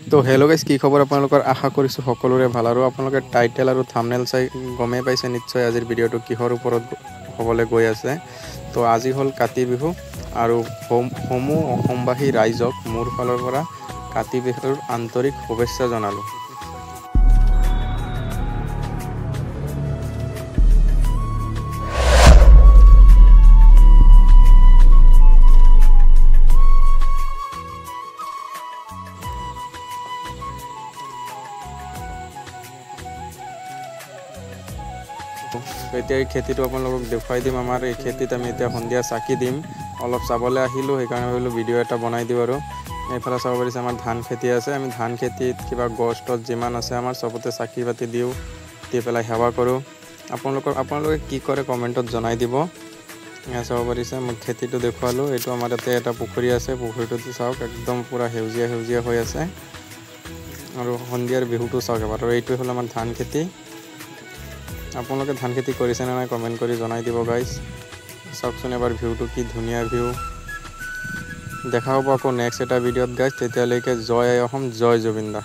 তো hello' guys, কি খবৰ আপোনালোকৰ? আশা কৰিছোঁ সকলোৰে ভাল। আৰু আপোনালোকে টাইটেল আৰু থাম্বনেইল চাই গমেই পাইছে নিশ্চয় আজিৰ ভিডিঅ'টো কিহৰ ওপৰত হ'বলৈ গৈ আছে। তো আজি হ'ল কাতি বিহু, আৰু সমূহ অসমবাসী ৰাইজক মোৰ ফালৰ পৰা কাতি বিহুৰ আন্তৰিক শুভেচ্ছা জনালোঁ। এতিয়া এই খেতিটো আপোনালোকক দেখুৱাই দিম। আমাৰ এই খেতিত আমি এতিয়া সন্ধিয়া চাকি দিম। অলপ চাবলৈ আহিলোঁ, সেইকাৰণে ভাবিলোঁ ভিডিঅ' এটা বনাই দিওঁ। আৰু এইফালে চাব পাৰিছে আমাৰ ধান খেতি আছে। আমি ধান খেতিত কিবা গছ তছ যিমান আছে আমাৰ চবতে চাকি বাতি দিওঁ, দি পেলাই সেৱা কৰোঁ। আপোনালোকে কি কৰে কমেণ্টত জনাই দিব। চাব পাৰিছে মই খেতিটো দেখুৱালোঁ। এইটো আমাৰ ইয়াতে এটা পুখুৰী আছে, পুখুৰীটোত চাওক একদম পূৰা সেউজীয়া সেউজীয়া হৈ আছে। আৰু সন্ধিয়াৰ বিহুটো চাওক এবাৰ। আৰু এইটোৱে হ'ল আমাৰ ধান খেতি। আপোনালোকে ধান খেতি কৰিছেনে নাই কমেণ্ট কৰি জনাই দিব গাইজ। চাওকচোন এবাৰ ভিউটো, কি ধুনীয়া ভিউ। দেখা হ'ব আকৌ নেক্সট এটা ভিডিঅ'ত গাইজ। তেতিয়ালৈকে জয় আই অসম, জয় জুবিন দা।